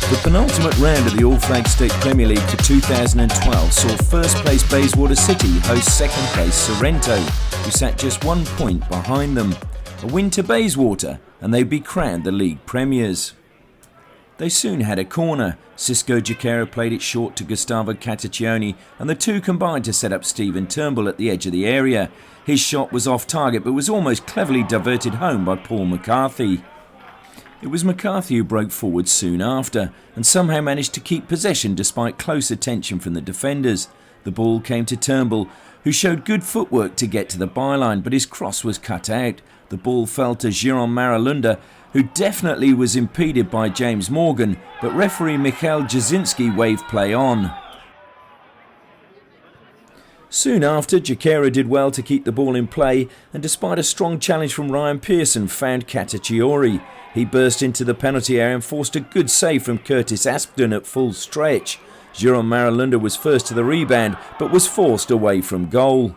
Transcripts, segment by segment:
The penultimate round of the All-Flag State Premier League for 2012 saw first place Bayswater City host second place Sorrento, who sat just 1 point behind them. A win to Bayswater and they'd be crowned the league premiers. They soon had a corner. Cisco Giacchera played it short to Gustavo Cataccioni and the two combined to set up Stephen Turnbull at the edge of the area. His shot was off target but was almost cleverly diverted home by Paul McCarthy. It was McCarthy who broke forward soon after and somehow managed to keep possession despite close attention from the defenders. The ball came to Turnbull, who showed good footwork to get to the byline, but his cross was cut out. The ball fell to Giron Maralunda, who definitely was impeded by James Morgan, but referee Mikhail Jasinski waved play on. Soon after, Giacchera did well to keep the ball in play and despite a strong challenge from Ryan Pearson found Cataccioni. He burst into the penalty area and forced a good save from Curtis Aspden at full stretch. Giron Maralunda was first to the rebound but was forced away from goal.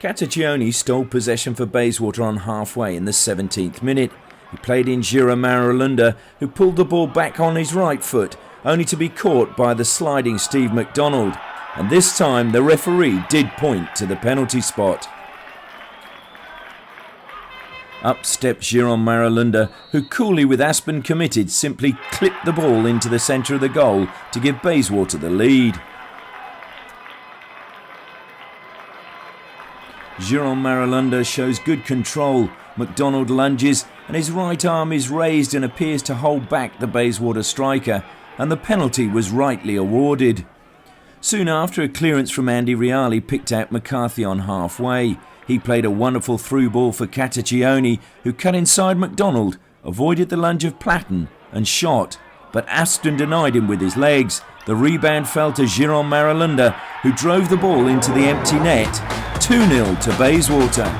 Cataccioni stole possession for Bayswater on halfway in the 17th minute. He played in Giron Maralunda, who pulled the ball back on his right foot, only to be caught by the sliding Steve McDonald. And this time the referee did point to the penalty spot. Up stepped Giron Maralunda, who coolly with Aspen committed simply clipped the ball into the centre of the goal to give Bayswater the lead. Giron Maralunda shows good control. McDonald lunges and his right arm is raised and appears to hold back the Bayswater striker, and the penalty was rightly awarded. Soon after, a clearance from Andy Reali picked out McCarthy on halfway. He played a wonderful through ball for Cataccioni, who cut inside McDonald, avoided the lunge of Platten and shot, but Aston denied him with his legs. The rebound fell to Giron Maralunda, who drove the ball into the empty net. 2-0 to Bayswater.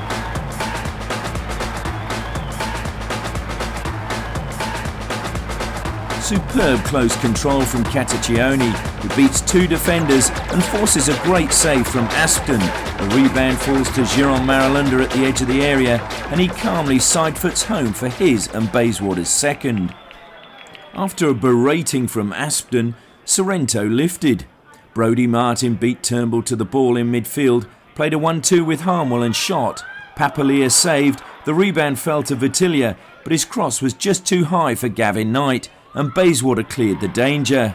Superb close control from Cataccioni, who beats two defenders and forces a great save from Aston. The rebound falls to Giron Maralunda at the edge of the area and he calmly side-foots home for his and Bayswater's second. After a berating from Aston, Sorrento lifted. Brodie Martin beat Turnbull to the ball in midfield, played a 1-2 with Harmwell and shot. Papalia saved, the rebound fell to Vitilia, but his cross was just too high for Gavin Knight, and Bayswater cleared the danger.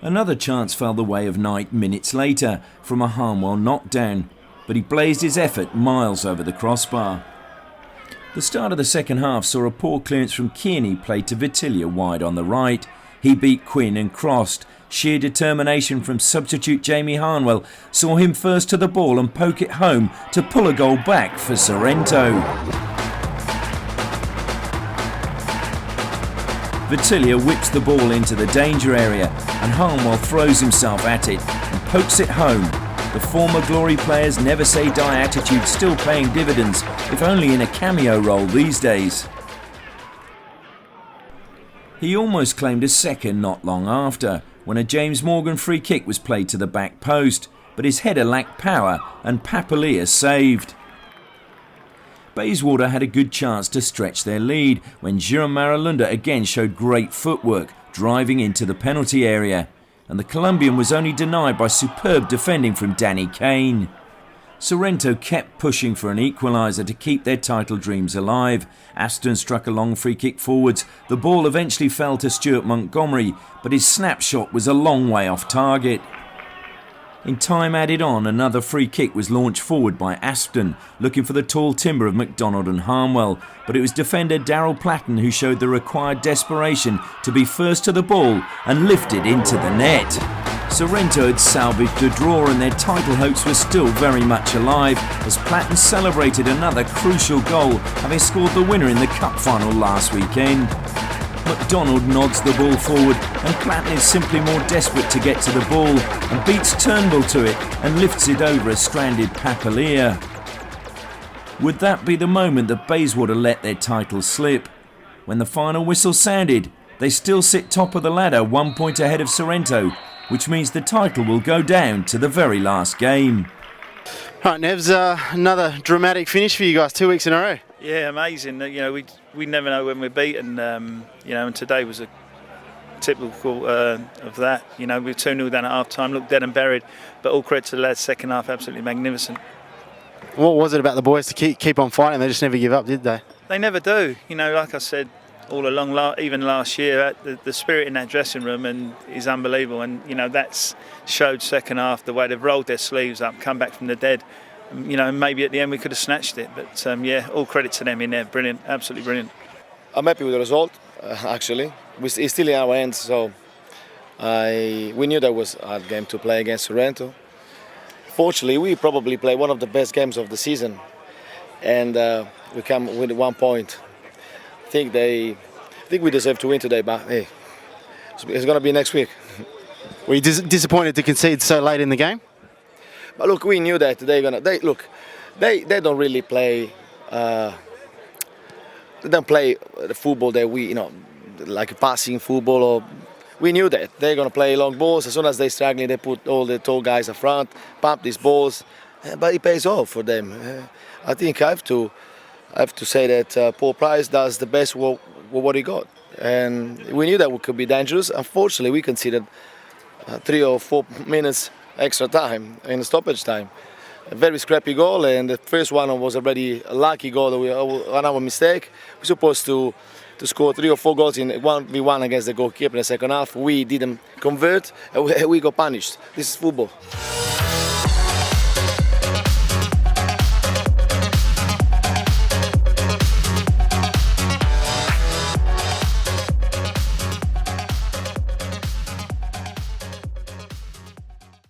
Another chance fell the way of Knight minutes later from a Harmwell knockdown, but he blazed his effort miles over the crossbar. The start of the second half saw a poor clearance from Kearney played to Vitilia wide on the right. He beat Quinn and crossed. Sheer determination from substitute Jamie Harnwell saw him first to the ball and poke it home to pull a goal back for Sorrento. Vitilia whips the ball into the danger area and Harnwell throws himself at it and pokes it home. The former Glory players' never say die attitude still paying dividends, if only in a cameo role these days. He almost claimed a second not long after, when a James Morgan free kick was played to the back post, but his header lacked power and Papalia saved. Bayswater had a good chance to stretch their lead when Giron Maralunda again showed great footwork, driving into the penalty area, and the Colombian was only denied by superb defending from Danny Kane. Sorrento kept pushing for an equaliser to keep their title dreams alive. Aston struck a long free kick forwards. The ball eventually fell to Stuart Montgomery, but his snapshot was a long way off target. In time added on, another free kick was launched forward by Aston, looking for the tall timber of McDonald and Harmwell, but it was defender Darryl Platten who showed the required desperation to be first to the ball and lifted into the net. Sorrento had salvaged a draw and their title hopes were still very much alive as Platten celebrated another crucial goal, having scored the winner in the cup final last weekend. McDonald nods the ball forward and Platten is simply more desperate to get to the ball and beats Turnbull to it and lifts it over a stranded Papalia. Would that be the moment that Bayswater let their title slip? When the final whistle sounded, they still sit top of the ladder 1 point ahead of Sorrento, which means the title will go down to the very last game. Right, Nevs, another dramatic finish for you guys, 2 weeks in a row. Yeah, amazing. You know, we we never know when we're beaten. And today was a typical of that. We were 2-0 down at half time, looked dead and buried, but all credit to the lads. Second half, absolutely magnificent. What was it about the boys to keep on fighting? They just never give up, did they? They never do. Like I said all along, even last year, the spirit in that dressing room is unbelievable. And that's showed second half, the way they've rolled their sleeves up, come back from the dead. Maybe at the end we could have snatched it, but all credit to them in there. Brilliant, absolutely brilliant. I'm happy with the result. Actually, it's still in our hands, so we knew that was a hard game to play against Sorrento. Fortunately, we probably played one of the best games of the season, and we come with 1 point. I think we deserve to win today, but hey, it's going to be next week. Were you disappointed to concede so late in the game? But look, we knew that they don't really play. They don't play the football that we, like passing football. Or we knew that they're gonna play long balls. As soon as they're struggling, they put all the tall guys up front, pump these balls. But it pays off for them. I think I have to say that Paul Price does the best with what he got, and we knew that we could be dangerous. Unfortunately, we conceded 3 or 4 minutes extra time in stoppage time. A very scrappy goal, and the first one was already a lucky goal that on our mistake. We're supposed to score 3 or 4 goals in 1v1 against the goalkeeper in the second half. We didn't convert, and we got punished. This is football.